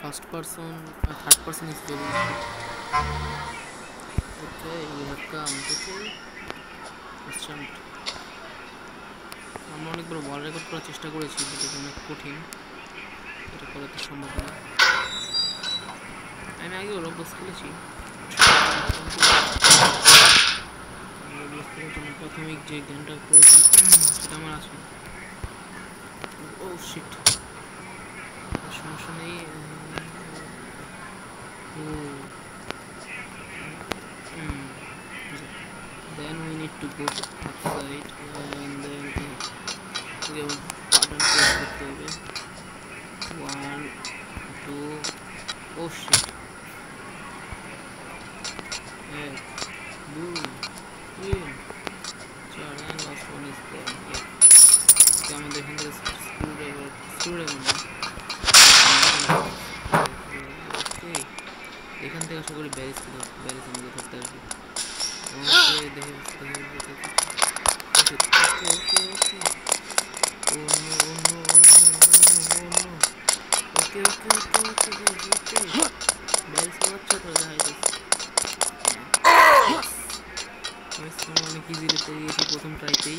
first person, third person is very okay. We have come. Okay, let's jump. আমরা অনেকবার ওয়াল record করার চেষ্টা করেছি, কিন্তু এটা অনেক কঠিন, এটা করা তো সম্ভব না। আমি আগেও রবলক্স খেলেছি, রবলক্স খেলার জন্য প্রাথমিক যে জ্ঞানটা প্রয়োজন সেটা আমার আছে। ও শিট, সমস্যা নেই। Then we need to go to outside and then we have button press করতে হবে। 1 2 oh shit, 1 2 3 4 and last one is there। আমাদের এখান থেকে স্ক্রুড্রাইভার এখান থেকে আশা করি ব্যারিজ আমাদের ধরতে আসবে। অনেক ইজিলি পেয়ে গেছি প্রথম ট্রাইতেই।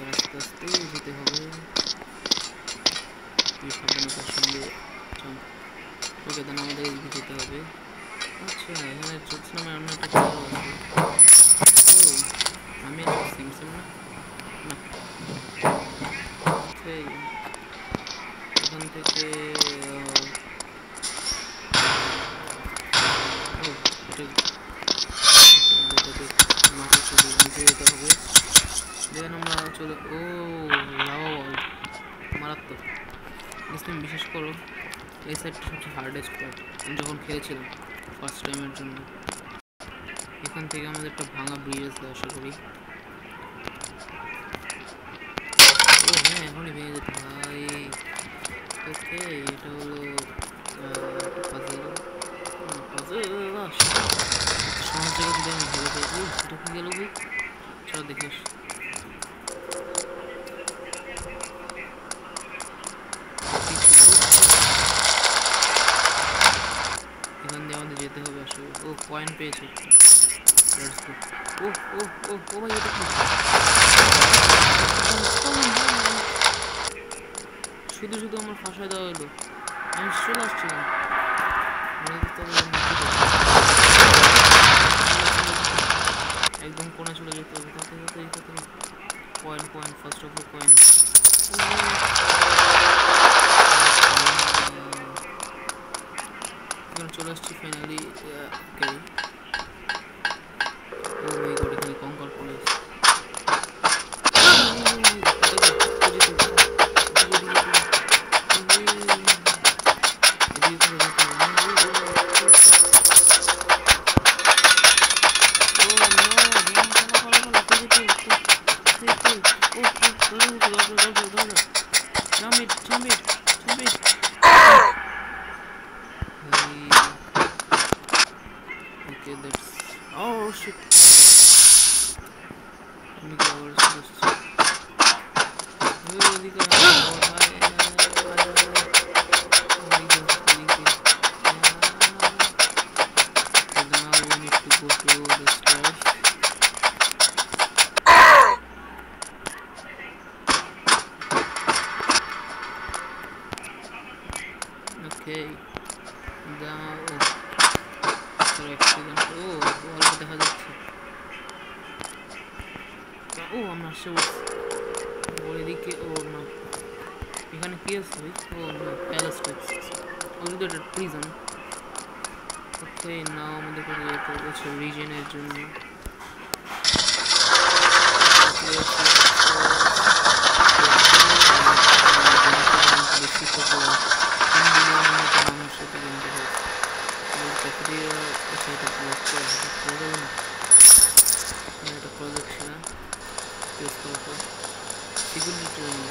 আস্তে আস্তে যেতে হবে সাবধানতার সঙ্গে। ওকে, দেন আমাদের এদিকে যেতে হবে। আচ্ছা, এখানে চলছিলাম অন্য একটা খেলা আছে। ও আমি একটা সিমসিম না, এখান থেকে নিচে যেতে হবে। দেন আমরা চলে লাভা বল মারাত্মক। তুমি বিশেষ করো এই সাইডটা সবচেয়ে হার্ডেস্ট পার্ট। আমি যখন খেলেছিলাম ফার্স্ট টাইমের জন্য, এখান থেকে আমাদের একটা ভাঙা ব্রিজ আছে আশা করি। ও হ্যাঁ, এখনই ভেঙে যেতে ভাই। ওকে, এটা হলো পাজল। সহজ জায়গা যদি আমি ভেবে যাই। এটা কি গেল ভাই? চলো দেখে আসি। এখান দিয়ে আমাদের যেতে হবে আসলে। ও পয়েন্ট পেয়েছে একটা। ও ও ও ও ভাই, এটা কি? শুধু শুধু আমার ফাঁসায় দেওয়া হলো। আমি চলে আসছিলাম, একদম কোণে চলে যেতে হবে। Point first of point. চলে আসছি ফাইনালি। ওকে, ও মাই গড, এখানে কঙ্কার police. Okay, that's oh shit. আমি কি আবার আসছি? ওদিকে okay. দেখা যাচ্ছে। ও আমরা আসছে এদিকে। ও না, এখানে কি আছে? ও না, প্যালেস ওদিকে একটা প্রিজন। ওকে, নাও আমাদের কাছে যেতে হচ্ছে রিজনের জন্য। একটা প্রজেক্ট ছিল security training.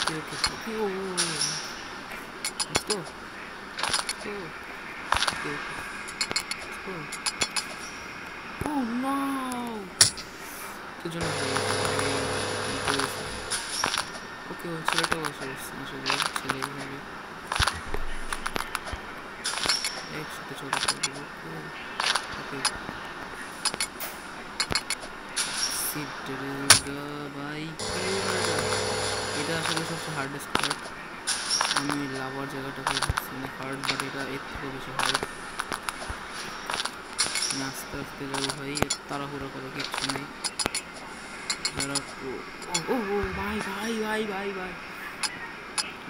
Okay. Oh, let's go. Let's go. Okay. Let's go. Oh no! দুজনে ওকে ও ছেলেটাও আসে আসলে ছেলে হবে একসাথে চলে যাবে ওকে সিডরেলগা ভাই এটা আসলে সবচেয়ে হার্ডেস্ট পার্ট আমি লাভার জায়গাটাকে মানে হার্ড বাট এটা এর থেকে বেশি হার্ড আস্তে আস্তে যাবো ভাই তাড়াহুড়া করা কিচ্ছু নেই যারা ও ও ভাই ভাই ভাই ভাই ভাই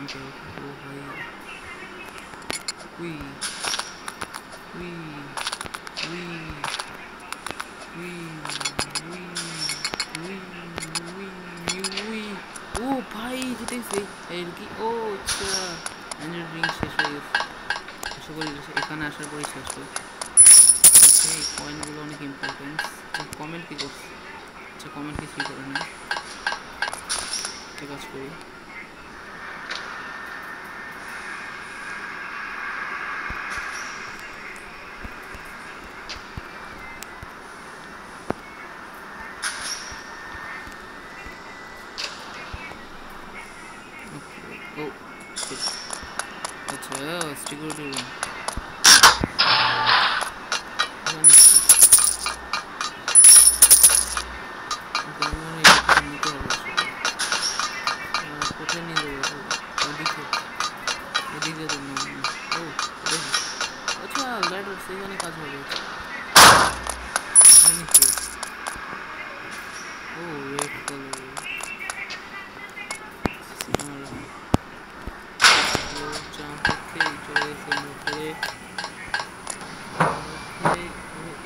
ওকে ও ভাই we we we we we we we we ও ভাই জিতেছি এর কি ও আচ্ছা এনার্জি শেষ হয়ে গেছে আশা করি এখানে আসার পরই শেষ হবে এই কয়েনগুলো অনেক ইম্পর্টেন্ট কমেন্ট কি করছে আচ্ছা কমেন্ট কিছুই করে না কাজ করি ও আচ্ছা সিকিউরিটি রুম কোথায় নিয়ে যাবো ওদিকে ওদিকে ও আচ্ছা ল্যাডার সেখানে কাজ হবে ও রেড কালার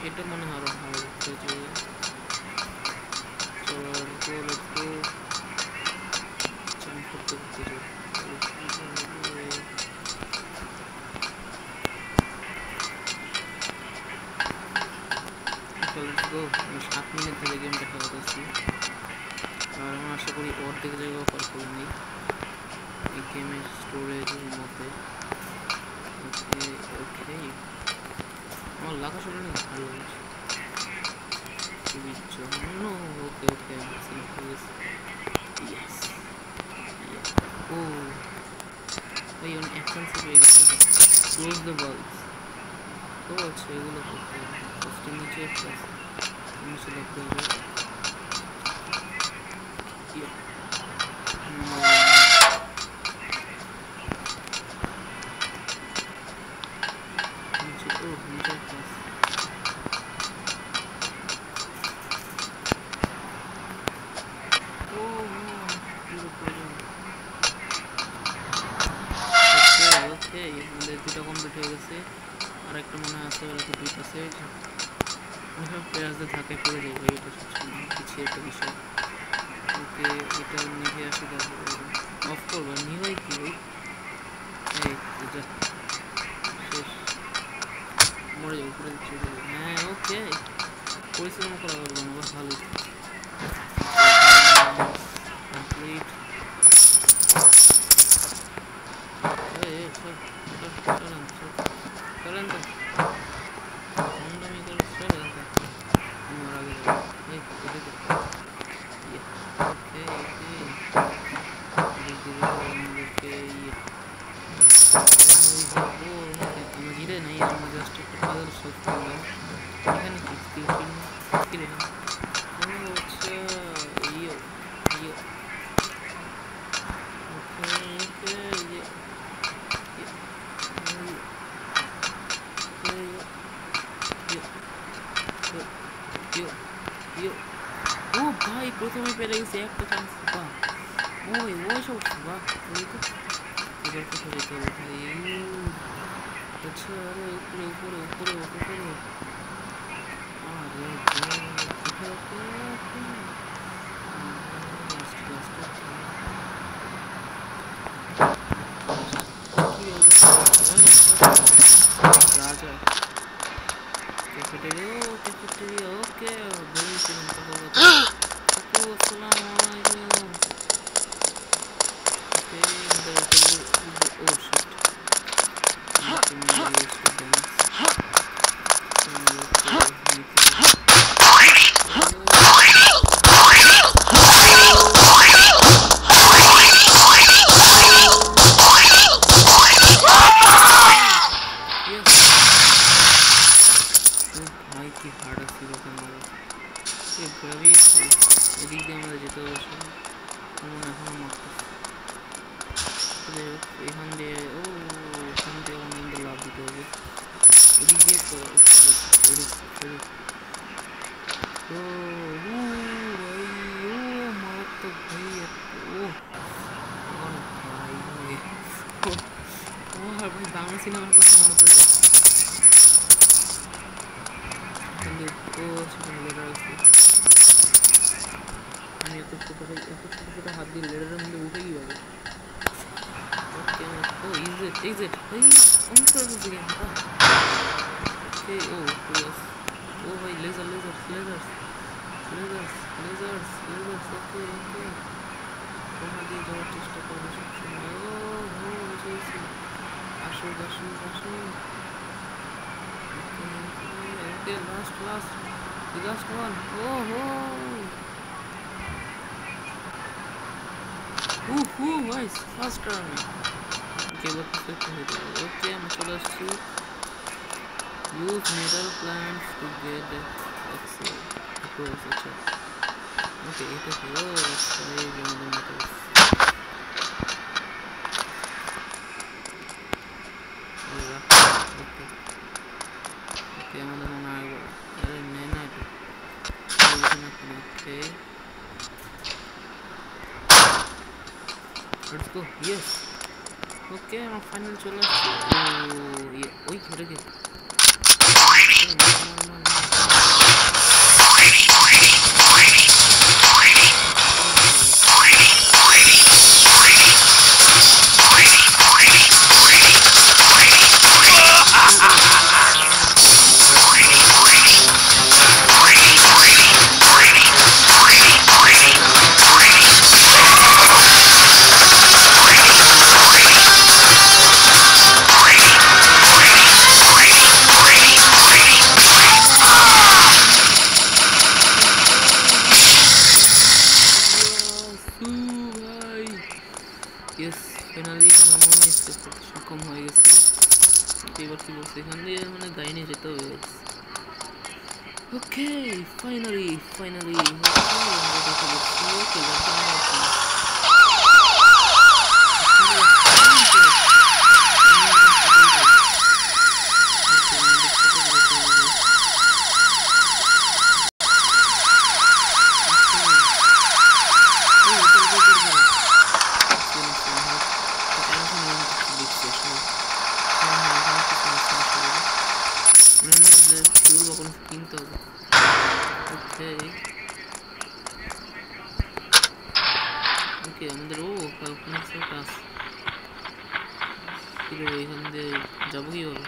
এটা মনে হয় আরো ভালো হচ্ছে যে জাম্প করতে করতে আমি 7 মিনিট ধরে গেমটা খেলতেছি আর আমি আশা করি অর্ধেক জায়গাও কল করে নিই এই গেমের স্টোরেজের মধ্যে ওকে ওকে আমার লাগা শুনে না ভালো লাগছে খুবই জন্য ওকে ওকে ইয়েস ও ওই অনেক এক্সপেন্সিভ হয়ে গেছে ক্লোজ দ্য বাল্বস ও আচ্ছা এগুলো করতে হবে ফার্স্টে নিচে একটা নিচে দেখতে হবে নিচে ও নিচে একটা ওকে আমাদের দুটো কমপ্লিট হয়ে গেছে আর একটা মনে আছে ওরা তো দুইটা আছে ওইসব প্লেয়ার্সদের ধাক্কায় পড়ে যাবে এটা সবসময় কিছু একটা বিষয় ওকে এটা নিভে আসে তারপরে অফ করবা নিভাই কি ওই এই যা শেষ মরে যাবো উপরে চলে যাবো হ্যাঁ ওকে পরিশ্রম করা করবো না ভালোই কমপ্লিট চলেন তো আমি করে চলেন আমার আগে ওকে আমরা জিরে নাই আমরা জাস্ট একটা পাজল সলভ করলাম এখানে কি স্কিল আচ্ছা ইয়ে ইয়ে ওকে ওকে ইয়ে ও ভাই প্রথমে পেরে গেছি একটা চান্স বাহ ওই সব বাহ ওই তো এবার কোথাও যেতে হবে ভাই আচ্ছা আরে উপরে উপরে উপরে উপরে আরে রাজা cafeteria okay very simple okay assalamu alaikum যাই হোক এখান দিয়ে এখান দিয়ে অনেক লাভ দিতে হবে এদিক দিয়ে তো ও ভাই মারাত্মক ভাই ভাই ভাই বাংলা সিনেমার কথা মনে পড়ে সেখানে লেডার আছে আমি এত ছোটো হাত দিয়ে লেডারের মধ্যে উঠে কীভাবে ওকে ও exit ভাই অনেক করে দিচ্ছি গেমটা ওকে ও ভাই লেজার্স ওকে ওখান দিয়ে যাওয়ার চেষ্টা করবো সবসময় আসুক okay last one nice first turn okay এবার কিছু হতে হবে ওকে আমি চলে আসছি use metal plants to get access across the chest okay এটা কি ও এই জঙ্গল মতো ওকে আমাদের মনে হয় আরে না এটা ওকে let's go yes ওকে আমার ফাইনাল চলে আসছে ওই ঘরে কে yes finally আমার মনে হয় স্কেপ করতে সক্ষম হয়ে গেছি এবার কি বলছে এখান দিয়ে মানে গাড়ি নিয়ে যেতে হবে ওকে ফাইনালি কিনতে হবে ওকে আমাদের এখান দিয়ে যাবো কীভাবে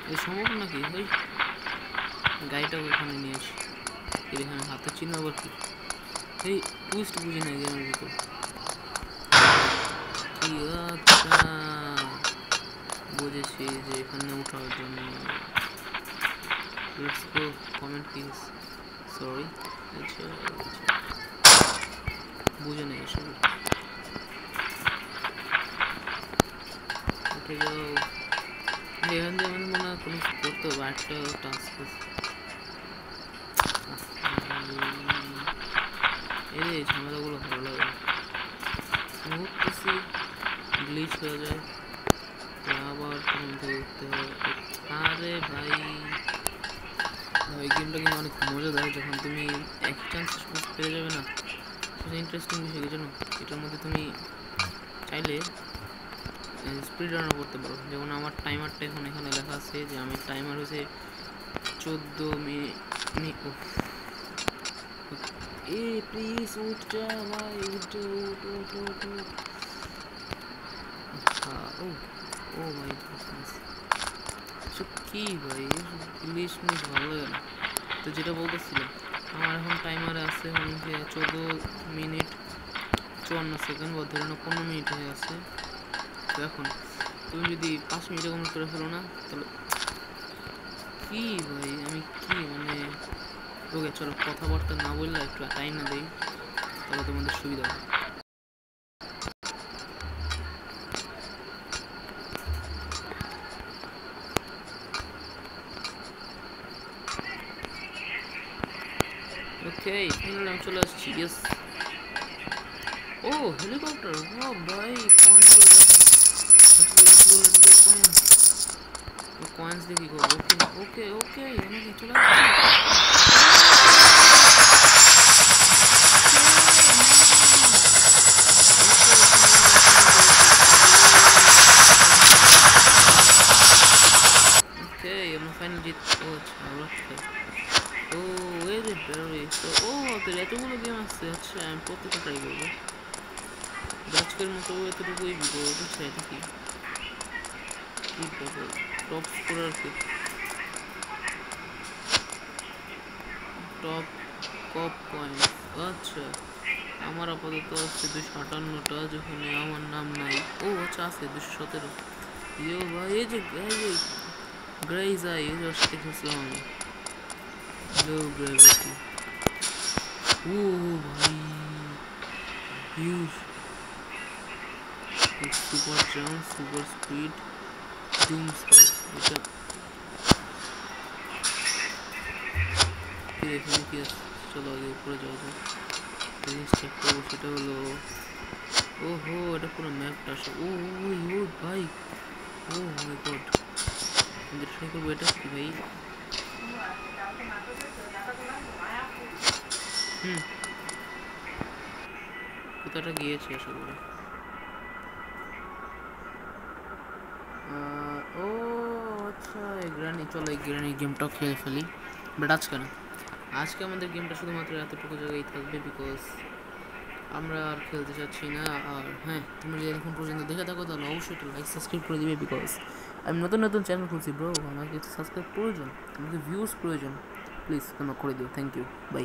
এই সম্ভব নাকি ভাই গাড়িটা ওখানে নিয়ে আসি এখানে হাতে চিহ্ন আবার কি এই টুইস্ট বুঝি না গেমের ভিতর আচ্ছা বুঝেছি যে এখানে ওঠার জন্য let's go comment please sorry আচ্ছা বুঝে নেই আসলে উঠে যাও এখান দিয়ে মানে মনে হয় কোনো করতে হবে একটা টাস্ক এই ঝামেলাগুলো ভালো লাগে মুহূর্তেছি গ্লিচ হয়ে যায় আবার উঠতে হবে আরে ভাই গেমটা কিন্তু অনেক মজাদার যখন তুমি এক চান্স পেয়ে যাবে না সেটা ইন্টারেস্টিং বিষয় জানো এটার মধ্যে তুমি চাইলে স্পিড রানও করতে পারো যেমন আমার টাইমারটা এখন এখানে লেখা আছে যে আমি টাইমার হচ্ছে 14 মিনিট প্লিজ উঠ যা ভাই উঠ ও ভাই কি ভাই ইংলিশ ভালো লাগে না তো যেটা বলতেছিলাম আমার এখন টাইমারে আছে 14 মিনিট 54 সেকেন্ড বা ধরে নাও 15 মিনিট হয়ে আছে তো এখন তুমি যদি 5 মিনিটে কমপ্লিট করে ফেলো না তাহলে কি ভাই আমি কি মানে ওকে চলো কথাবার্তা না বললে একটু টাইম না দেই তাহলে তোমাদের সুবিধা হবে ওকে ফাইনালি আমি চলে আসছি ইয়েস ও হেলিকপ্টার, ও ভাই পয়েন্ট গুলো দেখো, লেটস গো কয়েন, তো কয়েন্স দিয়ে কি করবো? ওকে ওকে ওকে এনিমি চলে আসছে। ওকে আমরা ফাইনাল জিত, ও আচ্ছা আচ্ছা। ও এই যে বেরোই তো, ও তোর এতগুলো গেম আসছে, আচ্ছা আমি প্রত্যেকটা ট্রাই করবো। আজকের মতো এতটুকুই ভিডিও, বুঝছে এটা কি টপ স্কোরার কি টপ কপ কয়েন, আচ্ছা আমার আপাতত আছে 258টা, যেখানে আমার নাম নাই। ও আচ্ছা আছে 217। ইয়ো ভাই এই যে গ্রেজ আই, এই যে সাথে খেলছিলাম আমি, লো গ্র্যাভিটি। ও ভাই huge, super jump, super speed, zoom sky, এটা কি এখানে কি আছে? চলো আগে উপরে যাওয়া যাক, জিনিস চেক করবো। সেটা হলো, ওহো এটা পুরো ম্যাপটা আসে। ও ও ভাই, ও মাই গড, আমি ট্রাই করবো। এটা কি ভাই? হুম, কোথাটা গিয়েছে আশা করি। ও আচ্ছা এই গ্রানি, চলো এই গ্রানি গেমটাও খেলে ফেলি, বাট আজকে না। আজকে আমাদের গেমটা শুধুমাত্র এতটুকু জায়গায় থাকবে, বিকজ আমরা আর খেলতে চাচ্ছি না। আর হ্যাঁ, তুমি যদি এখন পর্যন্ত দেখে থাকো তাহলে অবশ্যই একটা লাইক সাবস্ক্রাইব করে দিবে, বিকজ আমি নতুন নতুন চ্যানেল খুলছি ব্রো, আমাকে সাবস্ক্রাইব প্রয়োজন, আমাকে ভিউজ প্রয়োজন, প্লিজ তোমরা করে দিও। Thank you, by.